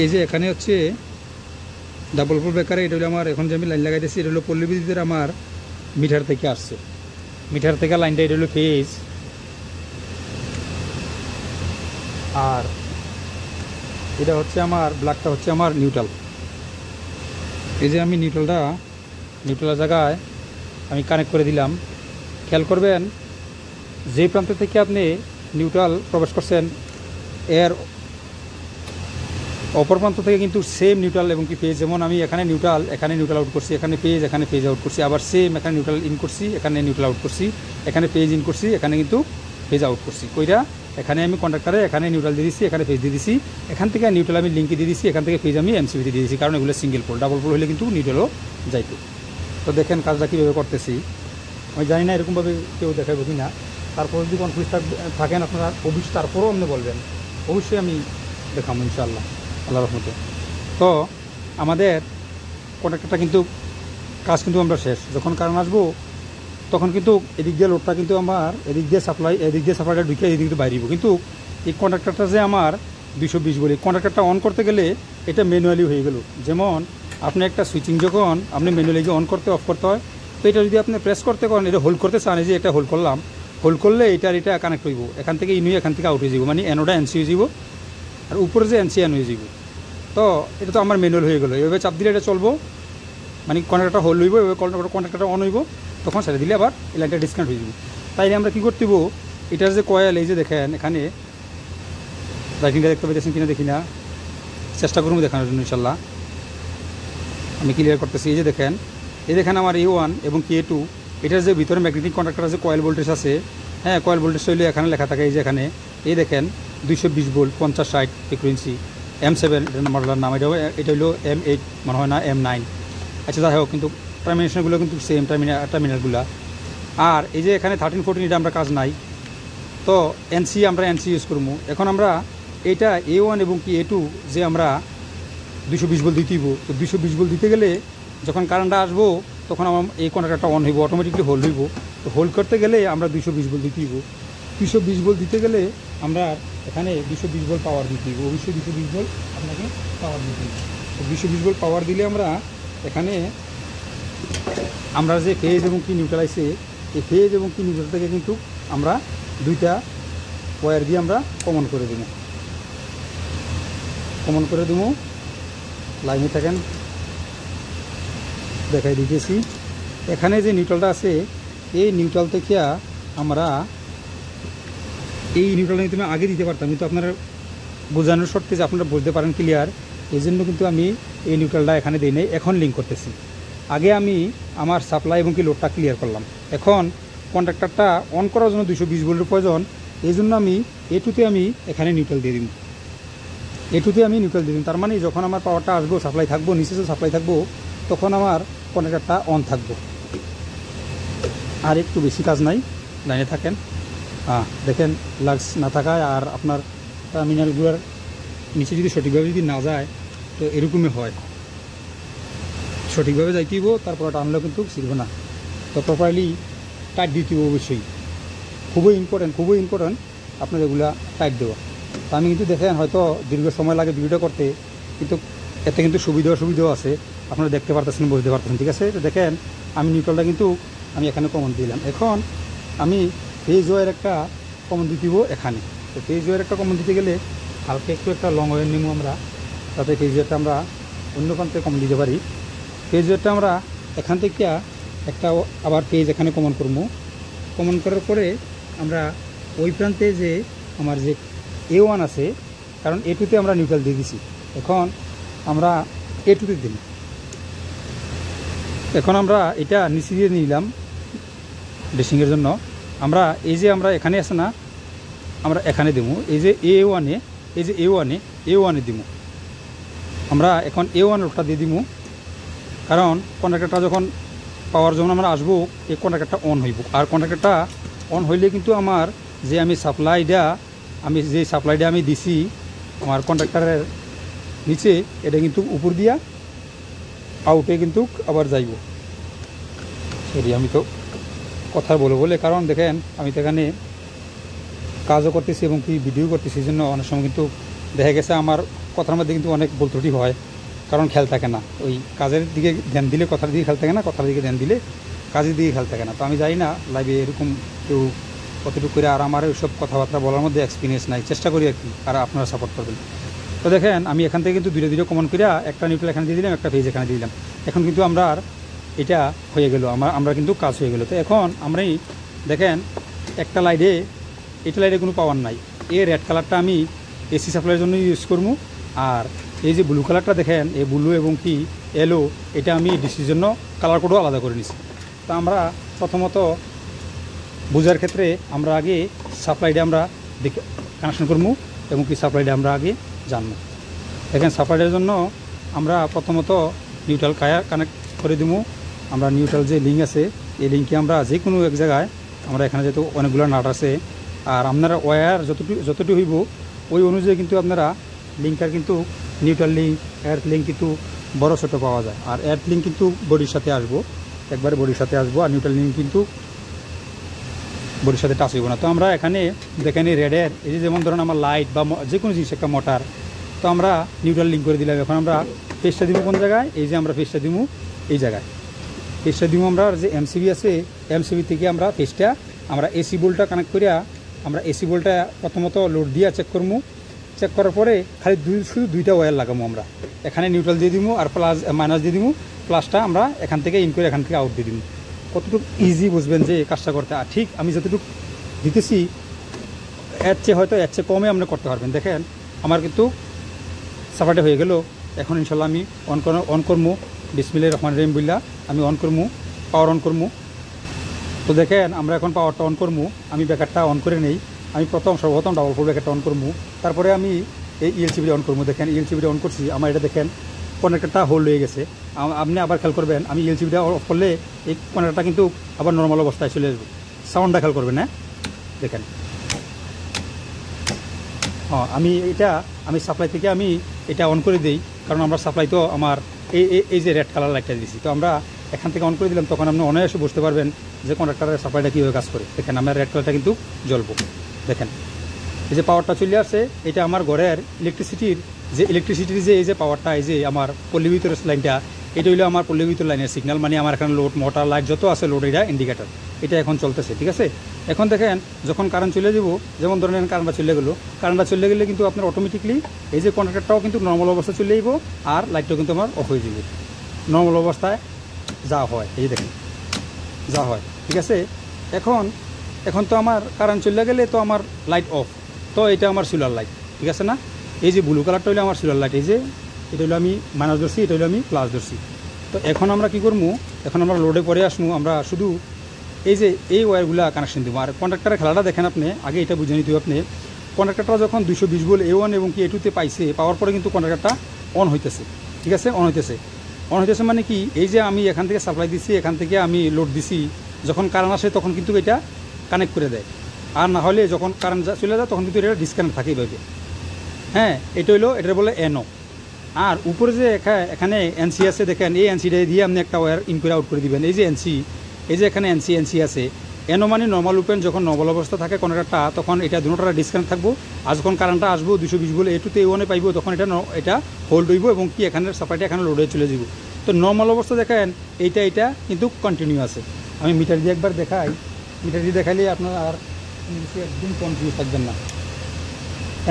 এই যে এখানে হচ্ছে ডাবল ফোর ব্রেকারে, এটা হলো আমার এখন যে আমি লাইন লাগাইতেছি, এটা হলো পল্লী বিদ্যুতের আমার মিটার থেকে আসছে, মিটার থেকে লাইনটা এটা হলো ফেজ, আর এটা হচ্ছে আমার ব্ল্যাকটা হচ্ছে আমার নিউট্রাল। এই যে আমি নিউট্রাল জায়গায় আমি কানেক্ট করে দিলাম। খেয়াল করবেন যে প্রান্ত থেকে আপনি নিউট্রাল প্রবেশ করছেন এর অপর প্রান্ত থেকে কিন্তু সেম নিউট্রাল এবং কি ফেজ, যেমন আমি এখানে নিউট্রাল আউট করছি, এখানে ফেজ আউট করছি, আবার সেম এখানে নিউট্রাল ইন করছি, এখানে নিউট্রাল আউট করছি, এখানে ফেজ ইন করছি, এখানে কিন্তু ফেজ আউট করছি। কইরা এখানে আমি কন্ডাক্টারে এখানে নিউট্রাল দিয়ে দিচ্ছি, এখানে ফেজ দিয়ে দিচ্ছি, এখান থেকে নিউট্রাল আমি লিঙ্কে দিয়ে দিচ্ছি, এখান থেকে ফেজ আমি এমসিবিতে দিয়ে দিচ্ছি, কারণ এগুলো সিঙ্গেল পোল, ডাবল পোল হলে কিন্তু নিউট্রালও যাইতো। তো দেখেন কাজটা কীভাবে করতেছি, আমি জানি না এরকমভাবে কেউ দেখাবো কি না। তারপর যদি কনফিউজ থাকেন আপনারা অবশ্যই তারপরেও আপনি বলবেন, অবশ্যই আমি দেখাবো ইনশাআল্লাহ আল্লাহর রহমতে। তো আমাদের কন্ট্রাক্টরটা কিন্তু কাজ কিন্তু আমরা শেষ, যখন কারণ আসবো তখন কিন্তু এদিক দিয়ে লোডটা কিন্তু আমার এদিক দিয়ে সাপ্লাইটা ঢুকে এদিক দিয়ে বাইরিব, কিন্তু এই কন্ট্রাক্টরটা যে আমার 220 বলি, কন্ট্রাক্টরটা অন করতে গেলে এটা ম্যানুয়ালি হয়ে গেল। যেমন আপনি একটা সুইচিং যখন আপনি ম্যানুয়ালি অন করতে অফ করতে হয়, তো এটা যদি আপনি প্রেস করতে করেন, এটা হোল্ড করতে চান, এই যে এটা হোল্ড করলাম, হোল্ড করলে এটা কানেক্ট হইব, এখান থেকে ইন হয়ে এখান থেকে আউট হয়ে যাব, মানে এনোটা এনসি হয়ে যাব আর উপরে যে এনসি এন হয়ে যাব। তো এটা তো আমার ম্যানুয়াল হয়ে গেলো, এভাবে চাপ দিলে এটা চলবো, মানে কন্ট্যাক্টরটা হোল্ড হইব, এভাবে কন্ট্যাক্টরটা অন হইব, তখন সেটা দিলে আবার এই লাইনটা ডিসকানেক্ট হয়ে যাব। তাইলে আমরা কী করতে হইব, এটার যে কয়েল এই যে দেখেন এখানে লাইটিংটা দেখতে পাইতেছেন কিনা দেখি না, চেষ্টা করবো দেখানোর জন্য ইনশাল্লাহ। আমি ক্লিয়ার করতেছি। এই যে দেখেন আমার A1 এবং K2, এটার যে ভিতরে ম্যাগনেটিক কন্ডাক্টর আছে, কয়েল ভোল্টেজ আছে, হ্যাঁ কয়েল ভোল্টেজ হইলে এখানে লেখা থাকে এই যে এখানে, এই দেখেন 220 ভোল্ট 50-60 ফ্রিকোয়েন্সি, M7 এটা নাম্বারটার নাম, এটা হলো M8 মনে হয় না M9। আচ্ছা যাই হোক, কিন্তু টার্মিনেশনগুলো কিন্তু সেম টার্মিনালগুলো। আর এই যে এখানে 13-14 এটা আমরা কাজ নাই, তো আমরা এনসি ইউজ করবো। এখন আমরা এইটা A1 এবং A2 যে আমরা 220 ভোল্ট দিতেইব, তো 220 ভোল্ট দিতে গেলে যখন কারেন্টটা আসবো তখন আমার এই কন্ডাক্টরটা অন হইব, অটোমেটিকলি হোল্ড হইব। তো হোল্ড করতে গেলে আমরা 220 ভোল্ট দিতেইব। 220 ভোল্ট দিতে গেলে আমরা এখানে 220 ভোল্ট পাওয়ার দিতেইব, অবশ্যই 220 ভোল্ট আপনাকে পাওয়ার দিতে হবে। তো 220 ভোল্ট পাওয়ার দিলে আমরা এখানে আমরা যে ফেজ এবং কি নিউট্রাল আছে, এই ফেজ এবং কি নিউট্রাল থেকে কিন্তু আমরা দুইটা ওয়্যার দিয়ে আমরা কমন করে দেবো। লাইনে থাকেন, দেখাই দিতেছি। এখানে যে নিউট্রালটা আছে, এই নিউট্রাল থেকে আমরা এই নিউট্রালটা কিন্তু আমি আগে দিতে পারতাম, কিন্তু আপনারা বোঝানোর শর্তে যে আপনারা বুঝতে পারেন ক্লিয়ার, এই জন্য কিন্তু আমি এই নিউট্রালটা এখানে দিই নাই, এখন লিঙ্ক করতেছি। আগে আমি আমার সাপ্লাই এবং কি লোডটা ক্লিয়ার করলাম। এখন কন্ডাক্টরটা অন করার জন্য 220 ভোল্টের প্রয়োজন, এই জন্য আমি A2তে আমি এখানে নিউট্রাল দিয়ে দিব। তার মানে যখন আমার পাওয়ারটা আসবো, সাপ্লাই থাকবো, নিচে সাপ্লাই থাকবো, তখন আমার কন্ডাক্টরটা অন থাকবো। আর একটু বেশি কাজ নাই, লাইনে থাকেন। দেখেন লাক্স না থাকায় আর আপনার টার্মিনালগুলোর নিচে যদি সঠিকভাবে যদি না যায় তো এরকমই হয়, সঠিকভাবে যাইতেইব, তারপর টানলেও কিন্তু শিখবো না। তো প্রপারলি টাইট দিতে হবে অবশ্যই, খুবই ইম্পর্টেন্ট আপনার এগুলা টাইট দেওয়া। তো আমি কিন্তু দেখেন হয়তো দীর্ঘ সময় লাগে ভিডিওটা করতে, কিন্তু এতে কিন্তু সুবিধাও আছে, আপনারা দেখতে পারতেছেন, বুঝতে পারতেছেন, ঠিক আছে। তো দেখেন আমি নিউট্রালটা কিন্তু আমি এখানে কমন দিলাম। এখন আমি ফেজ ওয়্যার একটা কমন দিতেইব এখানে। তো ফেজ ওয়্যার একটা কমন দিতে গেলে হালকা একটু একটা লং ওয়্যার নিব আমরা, তাতে ফেজ ওয়্যারটা আমরা অন্য প্রান্তে কমন দিতে পারি। ফেজ ওয়্যারটা আমরা এখান থেকে একটা আবার ফেজ এখানে কমন করার পরে আমরা ওই প্রান্তে যে আমার যে A1 আছে, কারণ A2তে আমরা নিউট্রাল দিয়ে দিছি, এখন আমরা A2তে দিই। এখন আমরা এটা নিচে দিয়ে নিলাম ড্রেসিংয়ের জন্য। আমরা এই যে আমরা এখানে আছে না, আমরা এখানে দেবো, এই যে A1-এ দিব আমরা। এখন A1 লোডটা দিয়ে দিব, কারণ কন্ডাক্টরটা যখন পাওয়ার যখন আমরা আসবো, এই কন্ডাক্টরটা অন হইব। আর কন্ডাক্টরটা অন হইলে কিন্তু আমার যে যে সাপ্লাইটা আমি দিছি আমার কন্ডাক্টরের নিচে, এটা কিন্তু উপর দিয়া আউটে কিন্তু আবার যাইব। সরি, আমি তো কথা বলে, কারণ দেখেন আমি তো এখানে কাজও করতেছি এবং কি ভিডিও করতেছি, এই জন্য অনেক সময় কিন্তু দেখা গেছে আমার কথার মধ্যে কিন্তু অনেক ভুল ত্রুটি হয়, কারণ খেয়াল থাকে না। ওই কাজের দিকে ধ্যান দিলে কথার দিকে খেয়াল থাকে না, কথার দিকে ধ্যান দিলে কাজের দিকে খেয়াল থাকে না। তো আমি জানি না লাইভে এরকম কেউ কতটুকু করে, আর আমার ওইসব কথাবার্তা বলার মধ্যে এক্সপিরিয়েন্স নাই, চেষ্টা করি আর কি, আর আপনারা সাপোর্ট করবেন। তো দেখেন আমি এখান থেকে কিন্তু দুটো কমন করে একটা নিউট্রাল এখানে দিয়ে দিলাম, একটা ফেজ এখানে দিয়ে দিলাম। এখন কিন্তু আমরা আর এটা হয়ে গেল, আমরা কিন্তু কাজ হয়ে গেল। তো এখন আমরাই দেখেন একটা লাইটে কোনো পাওয়ার নাই, এই রেড কালারটা আমি এসি সাপ্লাইয়ের জন্য ইউজ করবো। আর এই যে ব্লু কালারটা দেখেন, এই ব্লু এবং কি এলো, এটা আমি ডিসির জন্য কালার কোডও আলাদা করে নিছি। তো আমরা প্রথমত বোঝার ক্ষেত্রে আমরা আগে সাপ্লাইটা আমরা কানেকশন করবো এবং কি সাপ্লাইটা আমরা আগে জানবো। দেখেন সাপ্লাইটার জন্য আমরা প্রথমত নিউট্রাল কানেক্ট করে দিব। আমরা নিউট্রাল যে লিঙ্ক আছে, এই লিঙ্কে আমরা যে কোনো এক জায়গায়, আমরা এখানে যেহেতু অনেকগুলো নাট আছে, আর আপনারা ওয়্যার যতটুকু হইব ওই অনুযায়ী কিন্তু আপনারা লিঙ্কার কিন্তু নিউট্রাল লিঙ্ক, এয়ার্থ লিঙ্ক কিন্তু বড় ছোটো পাওয়া যায়। আর এয়ার্থ লিঙ্ক কিন্তু বডির সাথে আসবো, একবারে বডির সাথে আসবো, আর নিউট্রাল লিঙ্ক কিন্তু বডির সাথে টাচ হইব না। তো আমরা এখানে দেখেন এই রেডের, এই যে যেমন ধরুন আমার লাইট বা যে কোনো জিনিস, একটা মোটর, তো আমরা নিউট্রাল লিঙ্ক করে দিলাম। এখন আমরা ফেসটা দিব কোন জায়গায়, এই যে আমরা ফেসটা দিব এই জায়গায়, ফেসটা দিব আমরা যে এমসিবি আছে, এমসিবি থেকে আমরা ফেসটা আমরা এসি বোল্টটা কানেক্ট করিয়া আমরা এসি বোল্টটা প্রথমত লোড দিয়া চেক করবো, চেক করার পরে খালি শুধু দুইটা ওয়্যার লাগাবো আমরা, এখানে নিউট্রাল দিয়ে দিব আর প্লাস মাইনাস দিয়ে দিব, প্লাসটা আমরা এখান থেকে ইন করে এখান থেকে আউট দিয়ে দিব। কতটুকু ইজি বুঝবেন যে কাজটা করতে, আর ঠিক আমি যতটুকু দিতেছি এর চেয়ে হয়তো এর চেয়ে কমে আপনি করতে পারবেন। দেখেন আমার কিন্তু সাফাইটা হয়ে গেল। এখন ইনশাল্লাহ আমি অন করবো, বিসমিল্লাহির রহমানির রহিম বললা আমি অন করবো, পাওয়ার অন করবো। তো দেখেন আমরা এখন পাওয়ারটা অন করবো, আমি ব্যাকারটা অন করে নেই। আমি সর্বপ্রথম ডাবল ফোর ব্যাকারটা অন করবো, তারপরে আমি এই ইএলসিবিটা অন করবো। দেখেন ইএলসিবিটা অন করছি, আমার এটা দেখেন কানেক্টরটা হোল্ড হয়ে গেছে। আপনি আবার খেয়াল করবেন আমি ইএলসিবিটা অফ করলে এই কানেক্টরটা কিন্তু আবার নর্মাল অবস্থায় চলে আসবে। সাউন্ডটা খেয়াল করবেন, হ্যাঁ দেখেন। আমি সাপ্লাই থেকে আমি এটা অন করে দিই, কারণ আমরা সাপ্লাই তো আমার এই যে রেড কালার লাইটটা দিয়েছি, তো আমরা এখান থেকে অন করে দিলাম, তখন আপনি অনায়াসে বুঝতে পারবেন যে কন্ডাক্টরের সাপ্লাইটা কীভাবে কাজ করে। দেখেন আমার রেড কালারটা কিন্তু জ্বলবো। দেখেন এই যে পাওয়ারটা চলে আসছে, এটা আমার ঘরের ইলেকট্রিসিটির যে এই যে পাওয়ারটা, এই যে আমার পল্লী বিদ্যুতের লাইনটা, এটা হলো আমার পল্লী বিদ্যুৎ লাইনের সিগন্যাল, মানে আমার এখানে লোড মোটর লাইট যত আছে লোড, এটা ইন্ডিকেটার, এটা এখন চলতেছে, ঠিক আছে। এখন দেখেন যখন কারেন্ট চলে যাব, যেমন ধরেন কারেন্টটা চলে গেলে কিন্তু আপনার অটোমেটিকলি এই যে কন্ডাক্টরটাও কিন্তু নর্মাল অবস্থায় চলে যাব, আর লাইটটাও কিন্তু আমার অফ হয়ে যাবে নর্মাল অবস্থায় যা হয়। এই দেখেন যা হয়, ঠিক আছে। এখন তো আমার কারেন্ট চলে গেলে তো আমার লাইট অফ, তো এটা আমার সোলার লাইট, ঠিক আছে না। এই যে ব্লু কালারটা হলো আমার সোলার লাইট, এই যে এটা হলো আমি মাইনাস ধরছি, এটা হলো আমি প্লাস ধরছি। তো এখন আমরা কী করবো, এখন আমরা লোডে পরে আসবো, আমরা শুধু এই যে এই ওয়্যারগুলো কানেকশন দেবো। আর কন্ডাক্টরের খেলাটা দেখেন আপনি, আগে এটা বুঝে নিতে হবে আপনি। কন্ডাক্টরটা যখন 220 ভোল্ট A1 এবং কি A2 পাইছে, পাওয়ার পরে কিন্তু কন্ডাক্টরটা অন হইতেছে, ঠিক আছে। অন হইতেছে মানে কি, এই যে আমি এখান থেকে সাপ্লাই দিছি, এখান থেকে আমি লোড দিছি, যখন কারেন্ট আসে তখন কিন্তু এটা কানেক্ট করে দেয়, আর না হলে যখন কারেন্ট চলে যায় তখন কিন্তু এটা ডিসকানেক্ট থাকে এইভাবে। হ্যাঁ, এটা হলো এটার বলে এনও। আর উপরে যে এখানে এনসি আছে, দেখেন এই এনসিটা দিয়ে আপনি একটা ওয়্যার ইন করে আউট করে দিবেন। এই যে এনসি, এই যে এখানে এনসি আছে, এনও মানে নর্মাল ওপেন, যখন নর্মাল অবস্থা থাকে কন্ডাক্টরটা, তখন এটা দুটোটা ডিসকানেক্ট থাকবো। আর যখন কারেন্টটা আসবো 220 ভোল্ট A2 A1 পাইবো, তখন এটা হোল্ড হইব এবং কি এখানে সাপ্লাইটা এখানে লোডে চলে যাব। তো নর্মাল অবস্থা দেখেন এইটা কিন্তু কন্টিনিউ আছে। আমি মিটার দিয়ে একবার দেখাই, মিটার দিয়ে দেখাইলে আপনার আর একদম কনফিউজ থাকবেন না,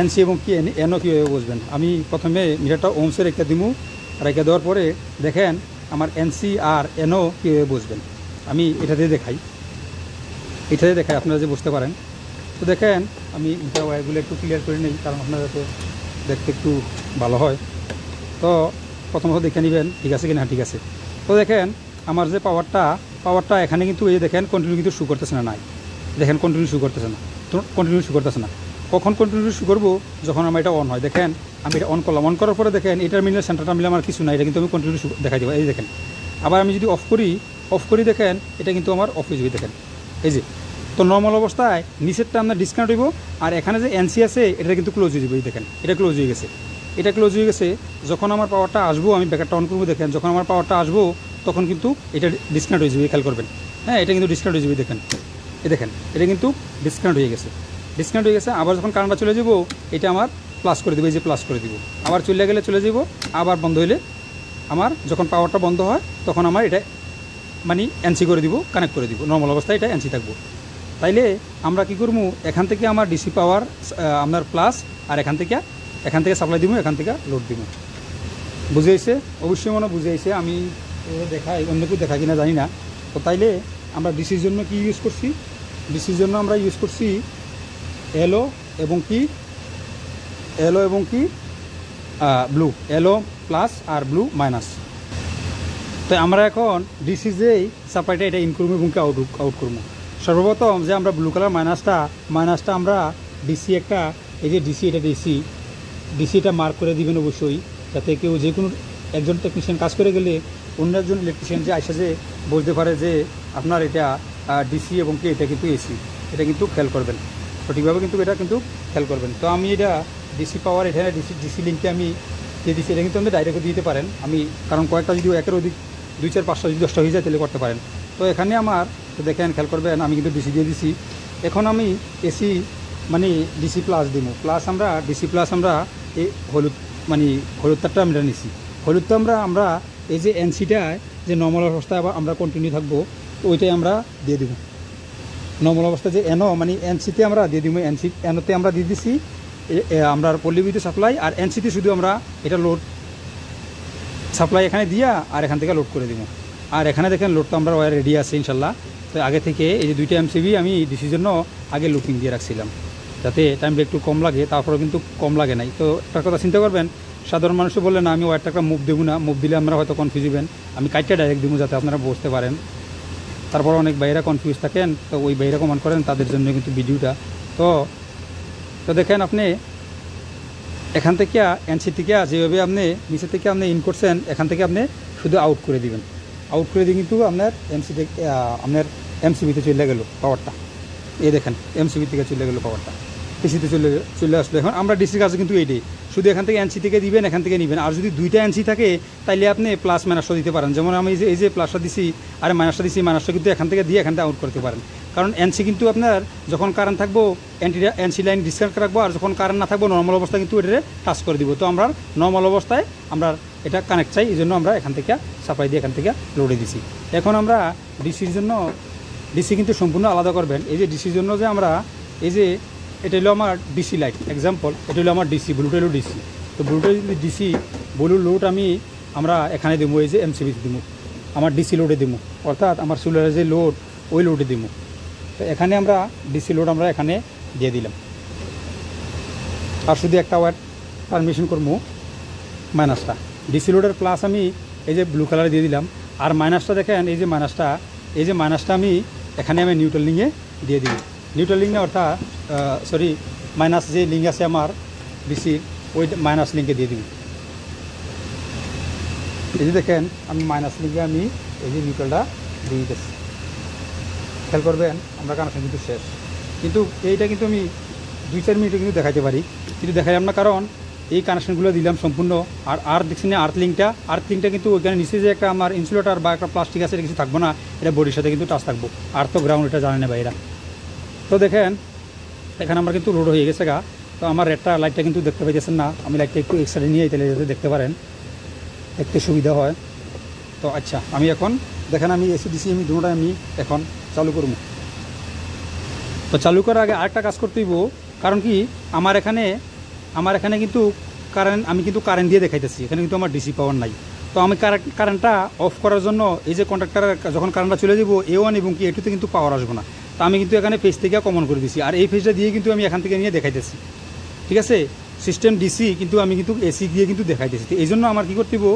এনসি এবং কি এনও কীভাবে বুঝবেন। আমি প্রথমে মিটারটা ওমসে রেখে দিব, রেখে দেওয়ার পরে দেখেন আমার এনসি আর এনও কীভাবে বুঝবেন। আমি এটাতে দেখাই আপনারা যে বুঝতে পারেন। তো দেখেন আমি মিটার ওয়্যারগুলো একটু ক্লিয়ার করে নিই, কারণ আপনারা যাতে দেখতে একটু ভালো হয়। তো প্রথমত দেখে নেবেন ঠিক আছে কিনা, ঠিক আছে। তো দেখেন আমার যে পাওয়ারটা এখানে কিন্তু এই যে দেখেন কন্টিনিউ কিন্তু শু করতেছে না, নাই দেখেন কন্টিনিউ শু করতেছে না। কখন কন্টিনিউ শু করবো, যখন আমার এটা অন হয়। দেখেন আমি এটা অন করলাম, অন করার পরে দেখেন এটার মিলে সেন্টারটা মিলে আমার কিছু নাই, এটা কিন্তু আমি কন্টিনিউ দেখাই দেবো। এই দেখেন আবার আমি যদি অফ করি দেখেন এটা কিন্তু আমার অফ হয়ে যাবে। দেখেন এই যে, তো নর্মাল অবস্থায় নিচেরটা আপনার ডিসকানেক্ট হইব, আর এখানে যে এনসি আছে এটা কিন্তু ক্লোজ হয়ে যাবে। এই দেখেন এটা ক্লোজ হয়ে গেছে। যখন আমার পাওয়ারটা আসবো, আমি ব্যাকারটা অন করবো, দেখেন যখন আমার পাওয়ারটা আসবো তখন কিন্তু এটা ডিসকানেক্ট হয়ে যাবে, খেয়াল করবেন। হ্যাঁ, এটা কিন্তু ডিসকানেক্ট হয়ে যাবে। দেখেন এটা কিন্তু ডিসকানেক্ট হয়ে গেছে। আবার যখন কারেন্টটা চলে যাব, এটা আমার প্লাস করে দেবো, এই যে প্লাস করে দিব। আবার চলে গেলে চলে যাব, আবার বন্ধ হইলে আমার যখন পাওয়ারটা বন্ধ হয় তখন আমার এটা মানে এনসি করে দিব, কানেক্ট করে দিব, নর্মাল অবস্থায় এটা এনসি থাকবো। তাইলে আমরা কি করবো, এখান থেকে আমার ডিসি পাওয়ার আপনার প্লাস, আর এখান থেকে সাপ্লাই দিব, এখান থেকে লোড দিব। বুঝে আইছে? অবশ্যই মনে বুঝে আইছে। আমি দেখাই, অন্য কেউ দেখা কিনা জানি না। তো তাইলে আমরা ডিসির জন্য কি ইউজ করছি, আমরা ইউজ করছি এলো এবং কি ব্লু, এলো প্লাস আর ব্লু মাইনাস। তো আমরা এখন ডিসি যেই সাপ্লাইটা এটা ইন করবো এবং কি আউট করবো। সর্বপ্রথম যে আমরা ব্লু কালার মাইনাসটা আমরা ডিসি একটা, এই যে ডিসি, এটা ডিসিটা মার্ক করে দিবেন অবশ্যই, যাতে কেউ যে কোনো একজন টেকনিশিয়ান কাজ করে গেলে অন্য একজন ইলেকট্রিশিয়ান যে আইসা যে বলতে পারে যে আপনার এটা ডিসি এবং কি এটা কিন্তু এসি, এটা কিন্তু খেয়াল করবেন সঠিকভাবে, কিন্তু এটা কিন্তু খেয়াল করবেন। তো আমি এটা ডিসি পাওয়ার, এখানে ডিসি লিঙ্কে আমি যে ডিসি, এটা কিন্তু আপনি ডাইরেক্ট দিতে পারেন। আমি কারণ কয়েকটা যদি একের অধিক 2, 4, 5টা যদি 10টা হয়ে যায় তাহলে করতে পারেন। তো এখানে আমার দেখেন খেয়াল করবেন, আমি কিন্তু ডিসি দিয়ে দিছি। এখন আমি এসি মানে ডিসি প্লাস দিব, ডিসি প্লাস আমরা এই হলুদ তারটা আমরা নিছি। হলুদটা আমরা এই যে এনসিটায় যে নর্মাল অবস্থায় আবার আমরা কন্টিনিউ থাকবো, তো ওইটাই আমরা দিয়ে দেবো। নর্মাল অবস্থায় যে এনও মানে এনসিতে আমরা দিয়ে দিব, এনওতে আমরা দিয়ে দিচ্ছি আমরা পল্লী বিদ্যুৎ সাপ্লাই, আর এনসিতে শুধু আমরা এটা লোড সাপ্লাই এখানে দিয়া আর এখান থেকে লোড করে দিব। আর এখানে দেখেন লোড তো আমরা ওয়ার রেডি আছে ইনশাল্লাহ। তো আগে থেকে এই যে 2টা এমসিবি আমি ডিসির জন্য আগে লুকিং দিয়ে রাখছিলাম, যাতে টাইমটা একটু কম লাগে, তারপরে কিন্তু কম লাগে নাই। তো একটা কথা চিন্তা করবেন, সাধারণ মানুষও বললেন না আমি ওয়ারটা একটা মুভ দেবো না, মুভ দিলে আমরা হয়তো কনফিউজ হবেন, আমি কাইটটা ডাইরেক্ট দেবো যাতে আপনারা বুঝতে পারেন। তারপর অনেক বাইরা কনফিউজ থাকেন, তো ওই বাইরা কমেন্ট করেন, তাদের জন্য কিন্তু ভিডিওটা। তো দেখেন আপনি এখান থেকে এনসি থেকে যেভাবে আপনি নিচে থেকে আপনি ইন করছেন, এখান থেকে আপনি শুধু আউট করে দিবেন। আউট করে দিয়ে কিন্তু আপনার আপনার এমসিবিতে চলে গেল পাওয়ারটা। এই দেখেন এমসিবি থেকে চলে গেল পাওয়ারটা, ডিসিতে চলে আসলো। এখন আমরা ডিসির কাছে কিন্তু এইটাই, শুধু এখান থেকে এনসি থেকে দিবেন, এখান থেকে নেবেন। আর যদি 2টা এনসি থাকে তাইলে আপনি প্লাস মাইনাসটা দিতে পারেন। যেমন আমি এই যে প্লাসটা দিছি আর মাইনাসটা দিছি, মাইনাসটা কিন্তু এখান থেকে দিয়ে এখান থেকে আউট করতে পারেন। কারণ এনসি কিন্তু আপনার যখন কারেন্ট থাকবো এনসি লাইন ডিসকানেক্ট রাখবো, আর যখন কারেন্ট না থাকবো নর্মাল অবস্থায় কিন্তু এটা টাচ করে দিব। তো আমরা নর্মাল অবস্থায় আমরা এটা কানেক্ট চাই, এই জন্য আমরা এখান থেকে সাপ্লাই দিয়ে এখান থেকে লোডে দিছি। এখন আমরা ডিসির জন্য, ডিসি কিন্তু সম্পূর্ণ আলাদা করবেন। এই যে ডিসির জন্য যে আমরা এই যে এটা হলো আমার ডিসি লাইট এক্সাম্পল, এটা হলো আমার ডিসি, ব্লুটা হলো ডিসি। তো ব্লুটা যদি ডিসি ব্লু লোড আমরা এখানে দেবো, এই যে এমসিবিতে দেবো, আমার ডিসি লোডে দেবো, অর্থাৎ আমার সোলারের যে লোড ওই লোডে দেবো। তো এখানে আমরা ডিসি লোড আমরা এখানে দিয়ে দিলাম। আর শুধু একটা ওয়াট পারমিশন করবো মাইনাসটা, ডিসি লোডের প্লাস আমি এই যে ব্লু কালারে দিয়ে দিলাম। আর মাইনাসটা দেখেন এই যে মাইনাসটা আমি এখানে আমি নিউট্রাল লিঙ্কে দিয়ে দিই। নিউট্রাল লিঙ্ক না, অর্থাৎ মাইনাস যে লিঙ্ক আছে আমার ডিসির, ওই মাইনাস লিঙ্কে দিয়ে দিব। এই যে দেখেন আমি মাইনাস লিঙ্কে আমি এই যে নিউট্রালটা দিয়ে দিতেছি। খেয়াল করবেন আমরা কানেকশন কিন্তু শেষ, কিন্তু এইটা কিন্তু আমি 2-4 মিনিটে কিন্তু দেখাতে পারি, কিন্তু দেখাইলাম না, কারণ এই কানেকশনগুলো দিলাম সম্পূর্ণ। আর দেখছি না আর্থ লিঙ্কটা কিন্তু ওইখানে নিচে যে একটা আমার ইনসুলেটার বা একটা প্লাস্টিক আছে, এটা কিছু থাকবো না, এটা বডির সাথে কিন্তু টাচ থাকবো। আর তো গ্রাউন্ড এটা জানে না ভাইরা। তো দেখেন এখানে আমার কিন্তু লোড হয়ে গেছে গা। তো আমার রেডটা লাইটটা কিন্তু দেখতে পাইতেছেন না, আমি লাইটটা একটু এক্সট্রা নিয়ে তাহলে যাতে দেখতে পারেন, দেখতে সুবিধা হয়। তো আচ্ছা আমি এখন দেখেন আমি এসি ডিসি আমি দুটোটা আমি এখন চালু করবো। তো চালু করার আগে আরেকটা কাজ করতে হইব, কারণ কি আমার এখানে কিন্তু আমি কিন্তু কারেন্ট দিয়ে দেখাইতেছি, এখানে কিন্তু আমার ডিসি পাওয়ার নাই। তো আমি কারেন্টটা অফ করার জন্য এই যে কন্ট্রাক্টর যখন কারেন্টটা চলে যাব A1 এবং কি A2 তে কিন্তু পাওয়ার আসবো না। তো আমি কিন্তু এখানে ফেজ থেকে কমন করে দিছি, আর এই ফেজটা দিয়ে কিন্তু আমি এখান থেকে নিয়ে দেখাইতেছি, ঠিক আছে। সিস্টেম ডিসি কিন্তু আমি কিন্তু এসি দিয়ে কিন্তু দেখাইতেছি। তো এই জন্য আমার কী করতে হইব,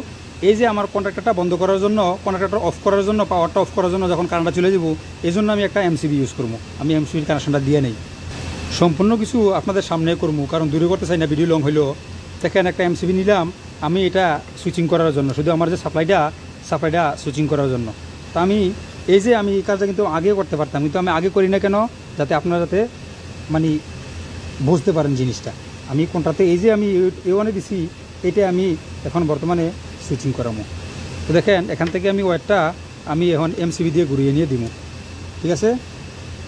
এই যে আমার কন্ট্রাক্টরটা বন্ধ করার জন্য, কন্ট্রাক্টর অফ করার জন্য, পাওয়ারটা অফ করার জন্য যখন কারেন্টটা চলে যাব, এই জন্য আমি একটা এমসিবি ইউজ করবো। আমি এমসিবির কানেকশনটা দিয়ে নেই, সম্পূর্ণ কিছু আপনাদের সামনে করবো, কারণ দূরে করতে চাই না, ভিডিও লং হইলেও। দেখেন একটা এমসিবি নিলাম আমি এটা সুইচিং করার জন্য, শুধু আমার যে সাপ্লাইটা সুইচিং করার জন্য। তো আমি এই কাজটা কিন্তু আগে করতে পারতাম, কিন্তু আমি আগে করি না কেন, যাতে আপনারা যাতে মানে বুঝতে পারেন জিনিসটা। আমি কোনটাতে এই যে আমি A1 দিছি, এটা আমি এখন বর্তমানে সুইচিং করাবো। তো দেখেন এখান থেকে আমি ওয়ারটা আমি এখন এমসিবি দিয়ে ঘুরিয়ে নিয়ে দিব, ঠিক আছে।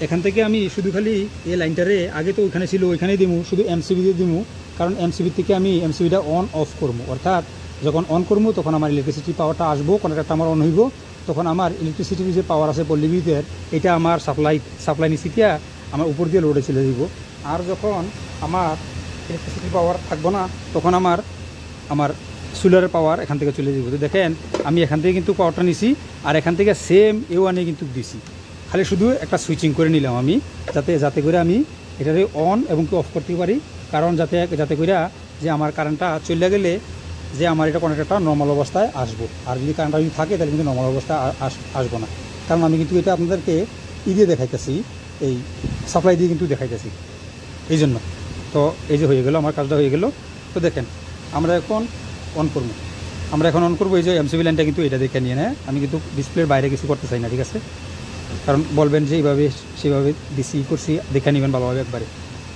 এখান থেকে আমি শুধু খালি এই লাইনটারে, আগে তো ওইখানে ছিল ওইখানেই দিব, শুধু এমসিবি দিয়ে দিব, কারণ এমসিবি থেকে আমি এমসিবিটা অন অফ করবো, অর্থাৎ যখন অন করবো তখন আমার ইলেকট্রিসিটি পাওয়ারটা আসবো, কন্ট্রাক্টরটা আমার অন হইব, তখন আমার ইলেকট্রিসিটির যে পাওয়ার আছে পল্লী বিদ্যুতের, এটা আমার সাপ্লাই নিচে দিয়ে আমার উপর দিয়ে লোডে চলে দিব। আর যখন আমার ইলেকট্রিসিটির পাওয়ার থাকবো না, তখন আমার সোলারের পাওয়ার এখান থেকে চলে যাব। তো দেখেন আমি এখান থেকে কিন্তু পাওয়ারটা নিছি, আর এখান থেকে সেম A1 কিন্তু দিছি, খালি শুধু একটা সুইচিং করে নিলাম আমি, যাতে করে আমি এটারে অন এবং কি অফ করতে পারি, কারণ যাতে করে যে আমার কারেন্টটা চলে গেলে যে আমার এটা কন্ট্রাক্টরটা নর্মাল অবস্থায় আসবো। আর যদি কারেন্টটা যদি থাকে তাহলে কিন্তু নর্মাল অবস্থায় আসবো না, কারণ আমি কিন্তু এটা আপনাদেরকে দিয়ে দেখাইতেছি, এই সাপ্লাই দিয়ে কিন্তু দেখাইতেছি, এই জন্য। তো এই যে হয়ে গেল, আমার কাজটা হয়ে গেল। তো দেখেন আমরা এখন অন করবো, এই যে এমসিবি লাইনটা কিন্তু এটা দেখে নিয়ে নেয়, আমি কিন্তু ডিসপ্লের বাইরে কিছু করতে চাই না, ঠিক আছে। কারণ বলবেন যে এইভাবে সেভাবে ডিসি করছি, দেখে নেবেন ভালোভাবে একবারে।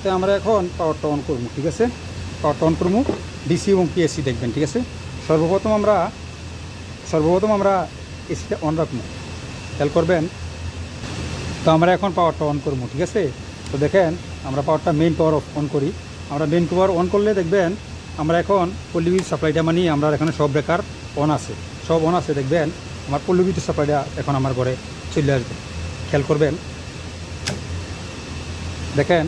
তো আমরা এখন পাওয়ারটা অন করবো, ঠিক আছে। পাওয়ারটা অন করবো, ডিসি এবং পিএসসি দেখবেন, ঠিক আছে। সর্বপ্রথম আমরা এসিটা অন রাখবো, খেয়াল করবেন। তো আমরা এখন পাওয়ারটা অন করবো, ঠিক আছে। তো দেখেন আমরা পাওয়ারটা মেইন পাওয়ার অন করি। আমরা মেইন পাওয়ার অন করলে দেখবেন আমরা এখন পল্লী বিদ্যুৎ সাপ্লাইটা মানে আমরা এখানে সব ব্রেকার অন আছে, দেখবেন আমার পল্লী বিদ্যুৎ সাপ্লাইটা এখন আমার ঘরে চলে আসবে, খেয়াল করবেন। দেখেন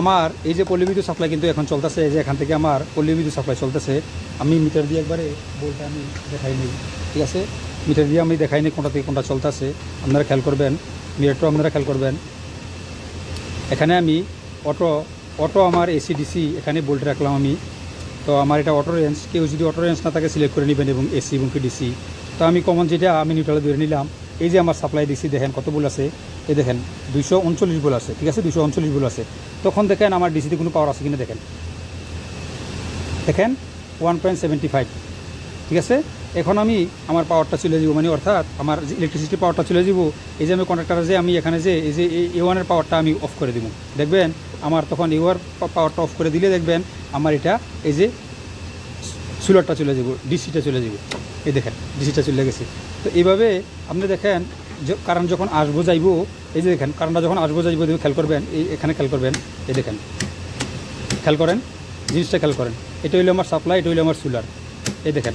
আমার এই যে পল্লী বিদ্যুৎ সাপ্লাই কিন্তু এখন চলতেছে, এই যে এখান থেকে আমার পল্লী বিদ্যুৎ সাপ্লাই চলতেছে। আমি মিটার দিয়ে একবারে বলটা আমি দেখাই নিই, ঠিক আছে? মিটার দিয়ে আমি দেখাই নিই কোনটা থেকে কোনটা চলতেছে, আপনারা খেয়াল করবেন। মিটারটাও আপনারা খেয়াল করবেন। এখানে আমি অটো আমার এসি ডিসি এখানে বোল্ট রাখলাম আমি। তো আমার এটা অটো রেঞ্জ, কেউ যদি অটো রেঞ্জ না থাকে সিলেক্ট করে নেবেন, এবং এসি এবং কি ডিসি। তো আমি কমন যেটা আমি নিউট্রালে ধরে নিলাম। এই যে আমার সাপ্লাই ডিসি দেখেন কত বোল আছে, এই দেখেন 239 বোল আছে, ঠিক আছে? 239 বোল আছে। তখন দেখেন আমার ডিসিতে কোনো পাওয়ার আছে কিনা, দেখেন 1.75, ঠিক আছে? এখন আমি আমার পাওয়ারটা চলে যাব, মানে অর্থাৎ আমার যে ইলেকট্রিসিটি পাওয়ারটা চলে যাব। এই যে আমি কন্ট্রাক্টরে যে আমি এখানে যে এই যে A1-এর পাওয়ারটা আমি অফ করে দেবো, দেখবেন আমার তখন A1 পাওয়ারটা অফ করে দিলে দেখবেন আমার এটা এই যে সোলারটা চলে যাব, ডিসিটা চলে যাব। এই দেখেন ডিসিটা চলে গেছে। তো এইভাবে আপনি দেখেন যে কারেন্ট যখন আসবো যাইব, এই যে দেখেন কারেন্টটা যখন আসবো যাইব, খেয়াল করবেন, এই এখানে খেয়াল করবেন, এই দেখেন খেয়াল করেন, জিনিসটা খেয়াল করেন। এটা হইলো আমার সাপ্লাই, এটা হইলো আমার সোলার। এই দেখেন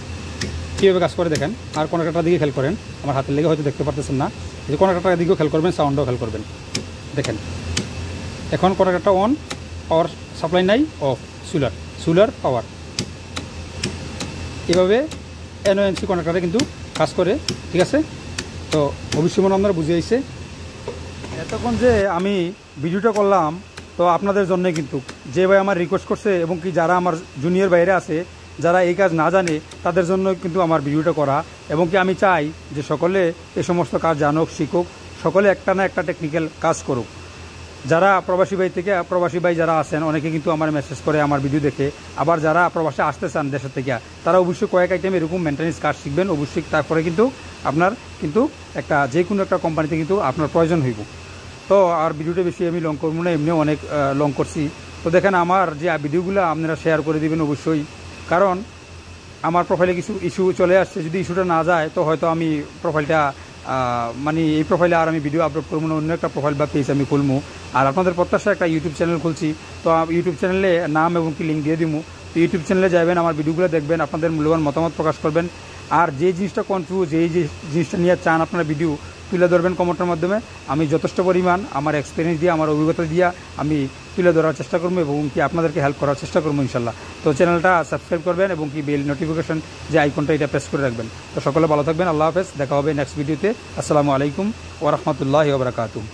কীভাবে কাজ করে দেখেন। আর কন্ট্রাক্টরটার দিকে খেয়াল করেন, আমার হাতের লেগে হয়তো দেখতে পারতেছেন না। এই যে কন্ট্রাক্টরটার দিকেও খেয়াল করবেন, সাউন্ডও খেয়াল করবেন। দেখেন এখন কন্ট্রাক্টরটা অন, পাওয়ার সাপ্লাই নাই, অফ, সোলার পাওয়ার। এভাবে NONC কন্ট্রাক্টরে কিন্তু কাজ করে, ঠিক আছে? তো অবশ্যই মনে আপনারা বুঝে আইছে। এতক্ষণ যে আমি ভিডিওটা করলাম, তো আপনাদের জন্যে কিন্তু যে ভাই আমার রিকোয়েস্ট করছে, এবং কি যারা আমার জুনিয়র বাইরে আছে, যারা এই কাজ না জানে, তাদের জন্য কিন্তু আমার ভিডিওটা করা। এবং কি আমি চাই যে সকলে এই সমস্ত কাজ জানুক, শিখুক, সকলে একটা না একটা টেকনিক্যাল কাজ করুক। যারা প্রবাসী ভাই যারা আছেন, অনেকে কিন্তু আমার মেসেজ করে আমার ভিডিও দেখে। আবার যারা প্রবাসে আসতে চান দেশের থেকে, তারা অবশ্যই কয়েক আইটেম এরকম মেনটেন্যান্স কাজ শিখবেন অবশ্যই। তারপরে কিন্তু আপনার কিন্তু একটা যে কোনো একটা কোম্পানিতে কিন্তু আপনার প্রয়োজন হইব। তো আর ভিডিওটা বেশি আমি লং করবো না, এমনিও অনেক লং করছি। তো দেখেন আমার যে ভিডিওগুলো আপনারা শেয়ার করে দিবেন অবশ্যই, কারণ আমার প্রোফাইলে কিছু ইস্যু চলে আসছে। যদি ইস্যুটা না যায় তো হয়তো আমি প্রোফাইলটা মানে এই প্রোফাইলে আর আমি ভিডিও আপলোড করবো না, অন্য একটা প্রোফাইল বা পেজ আমি খুলবো। আর আপনাদের প্রত্যাশা একটা ইউটিউব চ্যানেল খুলছি, তো ইউটিউব চ্যানেলে নাম এবং কি লিঙ্ক দিয়ে দিব। তো ইউটিউব চ্যানেলে যাবেন, আমার ভিডিওগুলো দেখবেন, আপনাদের মূল্যবান মতামত প্রকাশ করবেন। আর যে জিনিসটা কনফিউজ, যে জিনিসটা নিয়ে চান আপনারা ভিডিও তুলে ধরবেন কমেন্টের মাধ্যমে। আমি যথেষ্ট পরিমাণ আমার এক্সপিরিয়েন্স দিয়ে, আমার অভিজ্ঞতা দিয়ে আমি তুলে ধরার চেষ্টা করবো, এবং কি আপনাদেরকে হেল্প করার চেষ্টা করবো ইনশাল্লাহ। তো চ্যানেলটা সাবস্ক্রাইব করবেন, এবং কি বেল নোটিফিকেশন যে আইকনটা এটা প্রেস করে রাখবেন। তো সকলে ভালো থাকবেন, আল্লাহ হাফেজ, দেখা হবে নেক্সট ভিডিওতে। আসসালামু আলাইকুম ওয়া রাহমাতুল্লাহি ওয়া বারাকাতুহু।